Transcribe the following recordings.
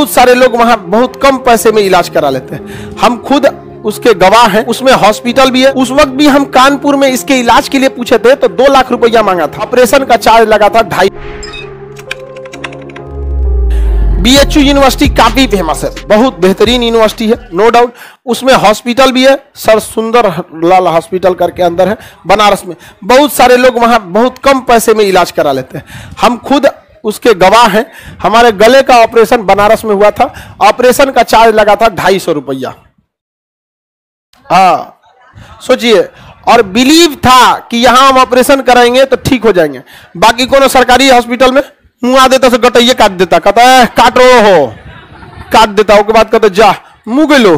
बहुत सारे लोग वहां बहुत कम पैसे में इलाज करा लेते हैं। हम खुद उसके गवाह हैं। उसमें हॉस्पिटल भी है। उस वक्त भी हम कानपुर में इसके इलाज के लिए पूछे थे तो 2 लाख रुपया मांगा था। ऑपरेशन का चार्ज लगा था 2.5। बीएचयू यूनिवर्सिटी काफी फेमस है, बहुत बेहतरीन यूनिवर्सिटी है, नो डाउट। उसमें हॉस्पिटल भी है, सर सुंदर लाल हॉस्पिटल करके अंदर है बनारस में। बहुत सारे लोग वहां बहुत कम पैसे में इलाज करा लेते हैं। हम खुद उसके गवाह हैं। हमारे गले का ऑपरेशन बनारस में हुआ था। ऑपरेशन का चार्ज लगा था 250 रुपया। हाँ सोचिए, और बिलीव था कि यहां हम ऑपरेशन कराएंगे तो ठीक हो जाएंगे। बाकी कोनो सरकारी हॉस्पिटल में मुंह आ देता से गटैये काट देता, कहता है काट रो हो, काट देता। उसके बाद कहते जा मुंह गेलो।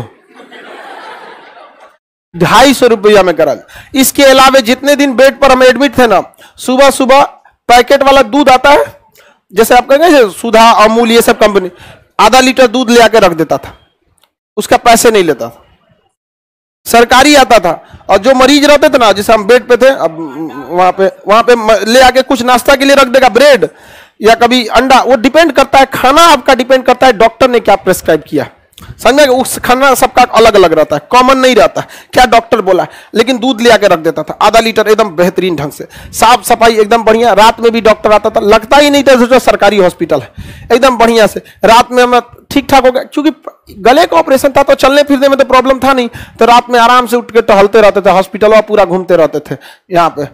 250 रुपया में करा। इसके अलावा जितने दिन बेड पर हम एडमिट थे ना, सुबह सुबह पैकेट वाला दूध आता है, जैसे आप कहेंगे सुधा अमूल ये सब कंपनी, आधा लीटर दूध ले आके रख देता था। उसका पैसे नहीं लेता था, सरकारी आता था। और जो मरीज रहते थे ना, जैसे हम बेड पे थे, अब वहां पे ले आके कुछ नाश्ता के लिए रख देगा, ब्रेड या कभी अंडा। वो डिपेंड करता है, खाना आपका डिपेंड करता है डॉक्टर ने क्या प्रेस्क्राइब किया। समझे, उस खाना सबका अलग अलग रहता है, कॉमन नहीं रहता है, क्या डॉक्टर बोला है। लेकिन दूध ले आके रख देता था, आधा लीटर, एकदम बेहतरीन ढंग से, साफ सफाई एकदम बढ़िया। रात में भी डॉक्टर आता था, लगता ही नहीं था जो सरकारी हॉस्पिटल है, एकदम बढ़िया से। रात में हमें ठीक ठाक हो गया, क्योंकि गले का ऑपरेशन था तो चलने फिरने में तो प्रॉब्लम था नहीं, तो रात में आराम से उठ के टहलते रहते थे, हॉस्पिटल पूरा घूमते रहते थे। यहाँ पे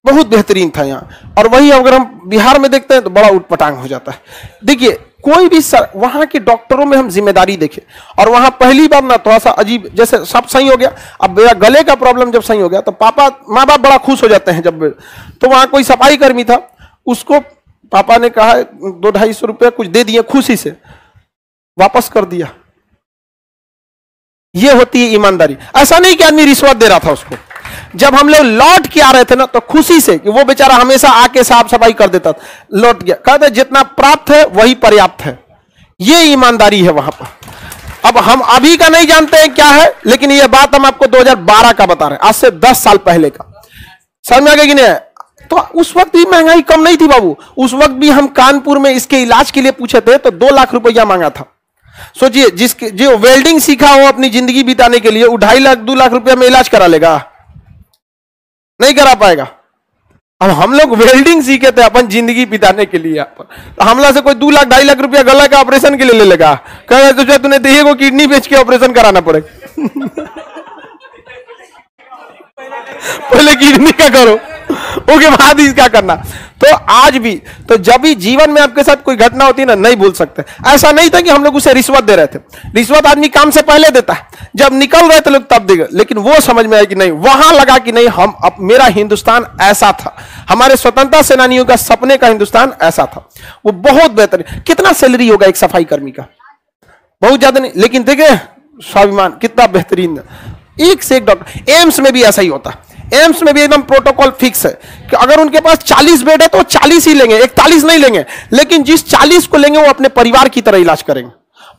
बहुत बेहतरीन था यहाँ। और वही अगर हम बिहार में देखते हैं तो बड़ा उटपटांग हो जाता है। देखिए कोई भी सर, वहां के डॉक्टरों में हम जिम्मेदारी देखें। और वहां पहली बार ना थोड़ा सा अजीब, जैसे सब सही हो गया, अब मेरा गले का प्रॉब्लम जब सही हो गया तो पापा माँ बाप बड़ा खुश हो जाते हैं जब। तो वहां कोई सफाई कर्मी था, उसको पापा ने कहा 200-250 रुपया कुछ दे दिए, खुशी से वापस कर दिया। ये होती है ईमानदारी। ऐसा नहीं कि आदमी रिश्वत दे रहा था उसको। जब हम लोग लौट के आ रहे थे ना, तो खुशी से, कि वो बेचारा हमेशा आके साफ सफाई कर देता था, लौट गया, कहते जितना प्राप्त है वही पर्याप्त है। ये ईमानदारी है वहां पर। अब हम अभी का नहीं जानते हैं क्या है, लेकिन ये बात हम आपको 2012 का बता रहे हैं, आज से 10 साल पहले का। समझ में आ गया कि नहीं? तो उस वक्त भी महंगाई कम नहीं थी बाबू। उस वक्त भी हम कानपुर में इसके इलाज के लिए पूछे थे तो 2 लाख रुपया मांगा था। सोचिए, जिसके जो वेल्डिंग सीखा हो अपनी जिंदगी बिताने के लिए, वो 2.5 लाख 2 लाख रुपया में इलाज करा लेगा? नहीं करा पाएगा। अब हम लोग वेल्डिंग सीखे थे अपन जिंदगी बिताने के लिए, तो हमला से कोई 2 लाख 2.5 लाख रुपया गला का ऑपरेशन के लिए ले लेगा? कह रहे तुझे तूने देखिए को किडनी बेच के ऑपरेशन कराना पड़ेगा। पहले किडनी का करो, उसके बाद इसका करना। तो आज भी, तो जब भी जीवन में आपके साथ कोई घटना होती है ना, नहीं भूल सकते। ऐसा नहीं था कि हम लोग उसे रिश्वत दे रहे थे। रिश्वत आदमी काम से पहले देता है, जब निकल रहे थे लोग तब देगा। लेकिन वो समझ में आया कि नहीं, वहां लगा कि नहीं, हम अब मेरा हिंदुस्तान ऐसा था, हमारे स्वतंत्रता सेनानियों का सपने का हिंदुस्तान ऐसा था। वो बहुत बेहतरीन। कितना सैलरी होगा एक सफाई कर्मी का? बहुत ज्यादा नहीं, लेकिन देखे स्वाभिमान कितना बेहतरीन। एक से एक डॉक्टर। एम्स में भी ऐसा ही होता है। एम्स में भी एकदम प्रोटोकॉल फिक्स है कि अगर उनके पास 40 बेड है तो 40 ही लेंगे, 41 नहीं लेंगे। लेकिन जिस 40 को लेंगे वो अपने परिवार की तरह इलाज करेंगे।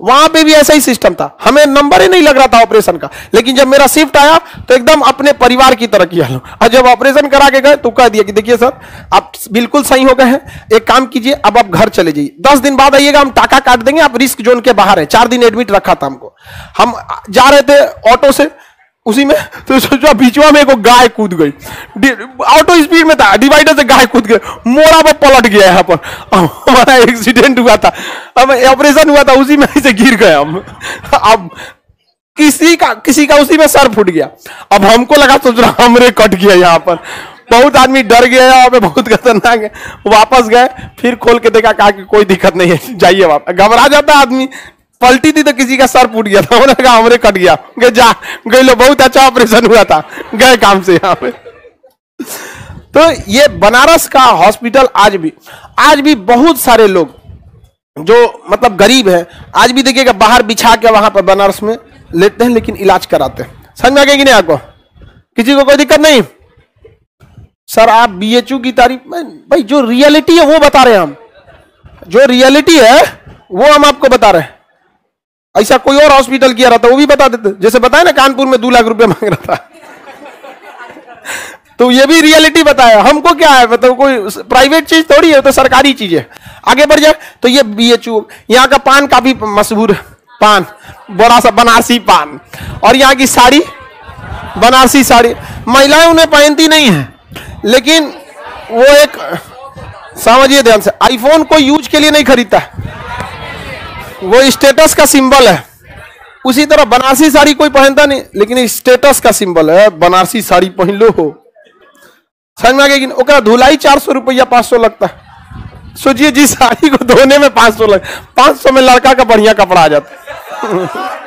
वहां पे भी ऐसा ही सिस्टम था। हमें नंबर ही नहीं लग रहा था ऑपरेशन का, लेकिन जब मेरा शिफ्ट आया तो एकदम अपने परिवार की तरह किया लो। और जब ऑपरेशन करा के गए तो कह दिया कि देखिए सर, आप बिल्कुल सही हो गए हैं, एक काम कीजिए, अब आप घर चले जाइए, 10 दिन बाद आइएगा, हम टाका काट देंगे, आप रिस्क जोन के बाहर है। 4 दिन एडमिट रखा था हमको। हम जा रहे थे ऑटो से, उसी में तो सोचा बीचवा में एक गाय कूद गई, ऑटो स्पीड में था, डिवाइडर से गाय कूद गई, मोड़ा पर पलट गया। यहाँ पर हमारा एक्सीडेंट हुआ था, अब ऑपरेशन हुआ था, उसी में से गिर गए हम। अब किसी का उसी में सर फूट गया। अब हमको लगा, सोच रहा हमरे कट गया। यहाँ पर बहुत आदमी डर गया, यहाँ पे बहुत खतरनाक है। वापस गए, फिर खोल के देखा, कहा कि कोई दिक्कत नहीं है, जाइए वापस। घबरा जाता आदमी। पलटी थी तो किसी का सर फूट गया था, उन्होंने कहा हमरे कट गया, जा गए लो, बहुत अच्छा ऑपरेशन हुआ था, गए काम से यहाँ पे। तो ये बनारस का हॉस्पिटल आज भी बहुत सारे लोग जो मतलब गरीब है, आज भी देखिएगा बाहर बिछा के वहां पर बनारस में लेते हैं, लेकिन इलाज कराते हैं। समझ में आ गया कि नहीं आपको? किसी को कोई दिक्कत नहीं? सर आप बीएचयू की तारीफ, भाई जो रियलिटी है वो बता रहे हैं हम, जो रियलिटी है वो हम आपको बता रहे हैं। ऐसा कोई और हॉस्पिटल किया रहता वो भी बता देते। जैसे बताया ना कानपुर में 2 लाख रुपया मांग रहा था। तो ये भी रियलिटी बताया हमको। क्या है मतलब कोई प्राइवेट चीज थोड़ी है, तो सरकारी चीज है। आगे बढ़ जाए तो ये BHU, यहाँ का पान काफी मशहूर है, पान बड़ा सा बनारसी पान। और यहाँ की साड़ी बनारसी साड़ी, महिलाएं उन्हें पहनती नहीं है, लेकिन वो एक समझिए ध्यान से, आईफोन कोई यूज के लिए नहीं खरीदता, वो स्टेटस का सिंबल है। उसी तरह बनारसी साड़ी कोई पहनता नहीं, लेकिन स्टेटस का सिंबल है, बनारसी साड़ी पहन लो हो। समझ में आ गया? ओकरा धुलाई 400 रुपया 500 लगता है। सोचिए जिस साड़ी को धोने में 500 लग, 500 में लड़का का बढ़िया कपड़ा आ जाता है।